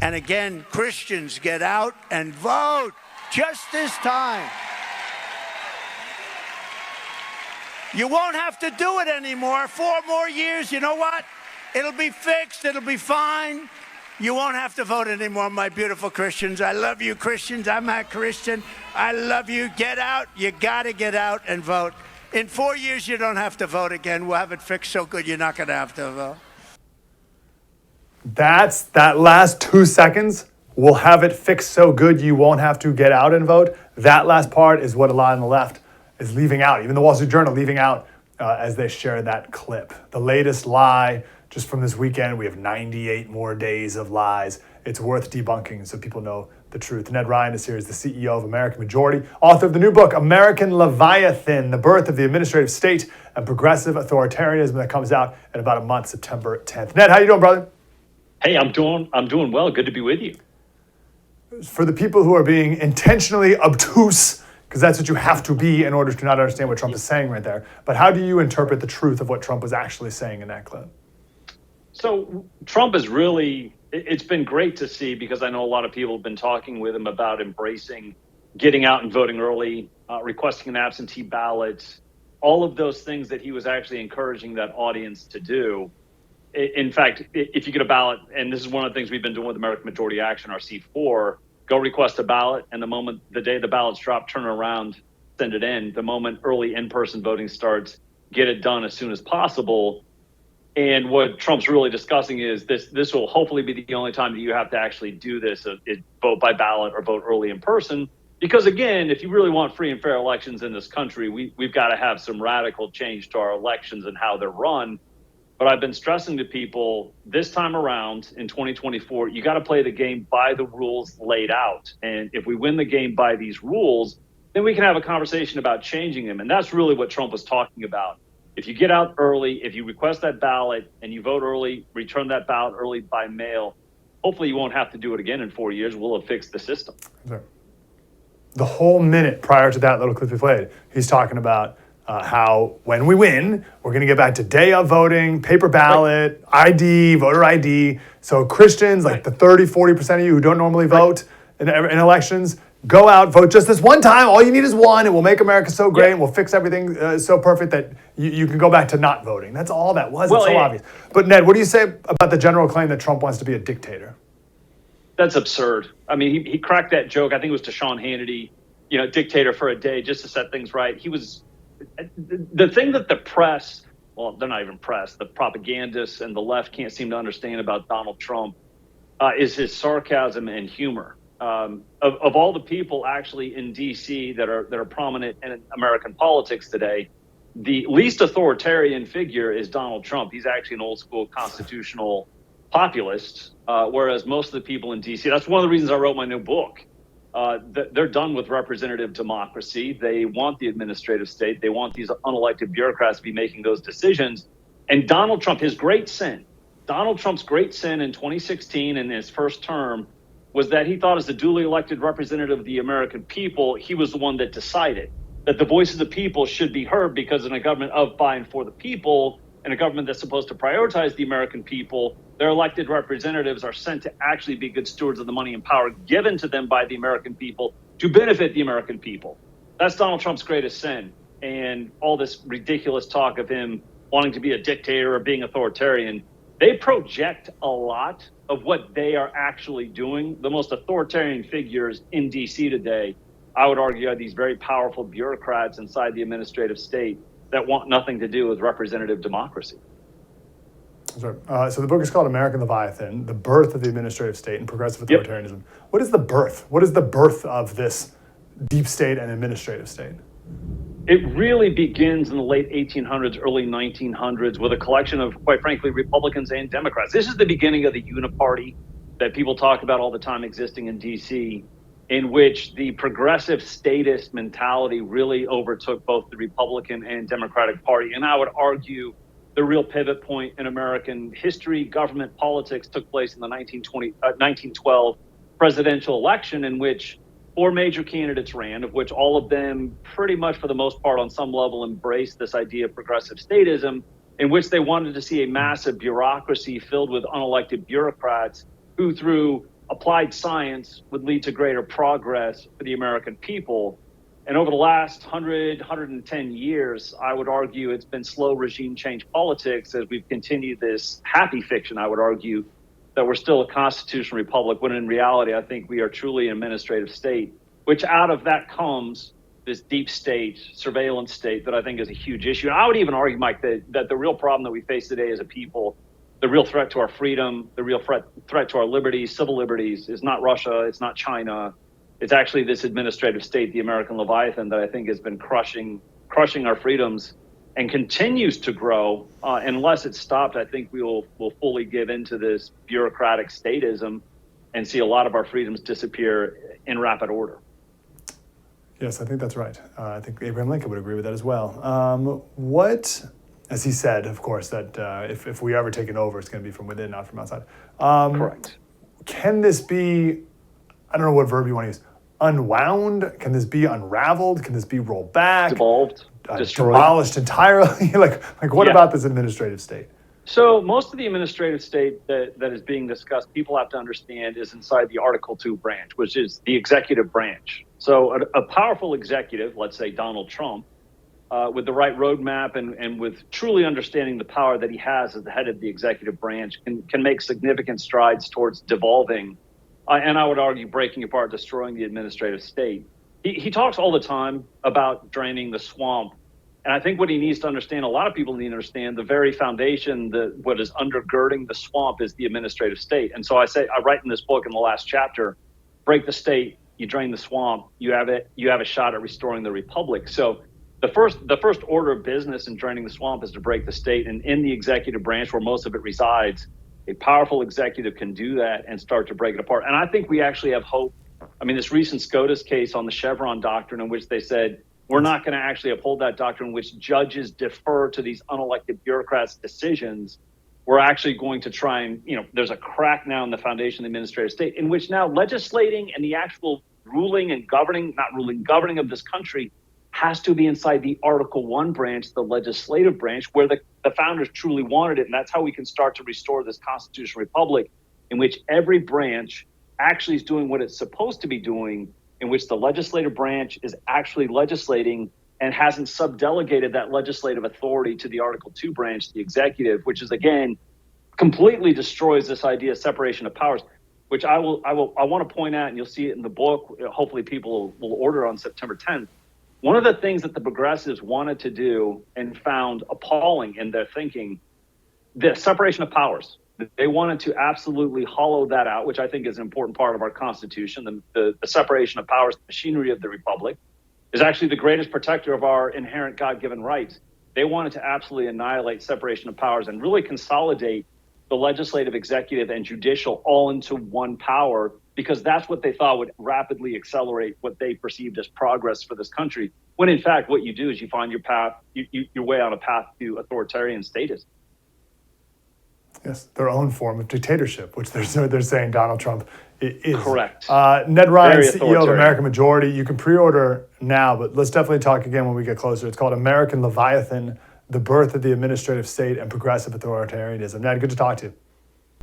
And again, Christians, get out and vote just this time. You won't have to do it anymore. 4 more years, you know what? It'll be fixed. It'll be fine. You won't have to vote anymore, my beautiful Christians. I love you, Christians. I'm a Christian. I love you. Get out. You got to get out and vote. In 4 years, you don't have to vote again. We'll have it fixed so good you're not going to have to vote. That's that last 2 seconds. We'll have it fixed so good you won't have to get out and vote. That last part is what a lot on the left is leaving out. Even the Wall Street Journal leaving out as they share that clip. The latest lie just from this weekend. We have 98 more days of lies. It's worth debunking so people know the truth. Ned Ryun is here as the CEO of American Majority, author of the new book, American Leviathan, The Birth of the Administrative State and Progressive Authoritarianism, that comes out in about a month, September 10th. Ned, how you doing, brother? Hey, I'm doing well. Good to be with you. For the people who are being intentionally obtuse, because that's what you have to be in order to not understand what Trump is saying right there, but how do you interpret the truth of what Trump was actually saying in that clip? So Trump is really, it's been great to see, because I know a lot of people have been talking with him about embracing getting out and voting early, requesting an absentee ballot, all of those things that he was actually encouraging that audience to do. In fact, if you get a ballot, and this is one of the things we've been doing with American Majority Action, our C4, go request a ballot, and the day the ballots drop, turn around, send it in. The moment early in-person voting starts, get it done as soon as possible. And what Trump's really discussing is this will hopefully be the only time that you have to actually do this, vote by ballot or vote early in person. Because again, if you really want free and fair elections in this country, we've got to have some radical change to our elections and how they're run. But I've been stressing to people this time around in 2024, you got to play the game by the rules laid out. And if we win the game by these rules, then we can have a conversation about changing them. And that's really what Trump was talking about. If you get out early, if you request that ballot and you vote early, return that ballot early by mail, hopefully you won't have to do it again in 4 years. We'll have fixed the system. The whole minute prior to that little clip we played, he's talking about how when we win, we're going to get back to day of voting, paper ballot, ID, voter ID. So Christians, like the 30-40% of you who don't normally vote in elections, go out, vote just this one time. All you need is one. It will make America so great. And we'll fix everything so perfect that you can go back to not voting. That's all that was. It's so obvious. But Ned, what do you say about the general claim that Trump wants to be a dictator? That's absurd. I mean, he cracked that joke. I think it was to Sean Hannity, dictator for a day just to set things right. He was the thing that the press, well, they're not even press, the propagandists and the left can't seem to understand about Donald Trump is his sarcasm and humor. Of all the people actually in D.C. that are prominent in American politics today, the least authoritarian figure is Donald Trump. He's actually an old school constitutional populist, whereas most of the people in D.C., that's one of the reasons I wrote my new book. They're done with representative democracy. They want the administrative state. They want these unelected bureaucrats to be making those decisions. And Donald Trump, Donald Trump's great sin in 2016 in his first term was that he thought as a duly elected representative of the American people, he was the one that decided that the voice of the people should be heard, because in a government of, by, and for the people, and a government that's supposed to prioritize the American people, their elected representatives are sent to actually be good stewards of the money and power given to them by the American people to benefit the American people. That's Donald Trump's greatest sin. And all this ridiculous talk of him wanting to be a dictator or being authoritarian, they project a lot of what they are actually doing. The most authoritarian figures in DC today, I would argue, are these very powerful bureaucrats inside the administrative state that want nothing to do with representative democracy. So the book is called American Leviathan, The Birth of the Administrative State and Progressive Authoritarianism. Yep. What is the birth? What is the birth of this deep state and administrative state? It really begins in the late 1800s, early 1900s with a collection of, quite frankly, Republicans and Democrats. This is the beginning of the uniparty that people talk about all the time existing in DC, in which the progressive statist mentality really overtook both the Republican and Democratic Party. And I would argue the real pivot point in American history, government politics, took place in the 1912 presidential election, in which 4 major candidates ran, of which all of them pretty much for the most part on some level embraced this idea of progressive statism, in which they wanted to see a massive bureaucracy filled with unelected bureaucrats who, through applied science would lead to greater progress for the American people. And over the last 110 years, I would argue it's been slow regime change politics as we've continued this happy fiction, I would argue, that we're still a constitutional republic, when in reality, I think we are truly an administrative state, which out of that comes this deep state, surveillance state that I think is a huge issue. And I would even argue, Mike, that the real problem that we face today as a people, the real threat to our freedom, the real threat to our liberties, civil liberties, is not Russia, it's not China. It's actually this administrative state, the American Leviathan, that I think has been crushing our freedoms and continues to grow. Unless it's stopped, I think we'll fully give into this bureaucratic statism and see a lot of our freedoms disappear in rapid order. Yes, I think that's right. I think Abraham Lincoln would agree with that as well. As he said, of course, that if we ever take it over, it's going to be from within, not from outside. Correct. Can this be, I don't know what verb you want to use, unwound? Can this be unraveled? Can this be rolled back? Devolved, destroyed. Demolished entirely? like what about this administrative state? So most of the administrative state that is being discussed, people have to understand, is inside the Article 2 branch, which is the executive branch. So a powerful executive, let's say Donald Trump, with the right roadmap and with truly understanding the power that he has as the head of the executive branch, can make significant strides towards devolving, and I would argue breaking apart, destroying the administrative state. He talks all the time about draining the swamp. And I think what he needs to understand, a lot of people need to understand, the very foundation, what is undergirding the swamp is the administrative state. And so I write in this book in the last chapter, break the state, you drain the swamp, you have a shot at restoring the republic. So the first order of business in draining the swamp is to break the state. And in the executive branch, where most of it resides, a powerful executive can do that and start to break it apart. And I think we actually have hope. I mean, this recent SCOTUS case on the Chevron doctrine, in which they said, we're not going to actually uphold that doctrine in which judges defer to these unelected bureaucrats' decisions. We're actually going to try and, there's a crack now in the foundation of the administrative state, in which now legislating and the actual governing of this country has to be inside the Article 1 branch, the legislative branch, where the founders truly wanted it. And that's how we can start to restore this constitutional republic, in which every branch actually is doing what it's supposed to be doing, in which the legislative branch is actually legislating and hasn't subdelegated that legislative authority to the Article 2 branch, the executive, which is, again, completely destroys this idea of separation of powers, which I want to point out, and you'll see it in the book. Hopefully people will order on September 10th. One of the things that the progressives wanted to do and found appalling in their thinking, the separation of powers. They wanted to absolutely hollow that out, which I think is an important part of our Constitution. The separation of powers, the machinery of the Republic, is actually the greatest protector of our inherent God-given rights. They wanted to absolutely annihilate separation of powers and really consolidate the legislative, executive, and judicial all into one power, because that's what they thought would rapidly accelerate what they perceived as progress for this country. When in fact, what you do is you find your path, your way on a path to authoritarian status. Yes, their own form of dictatorship, which they're saying Donald Trump is. Correct. Ned Ryan, CEO of American Majority. You can pre-order now, but let's definitely talk again when we get closer. It's called American Leviathan, The Birth of the Administrative State and Progressive Authoritarianism. Ned, good to talk to you.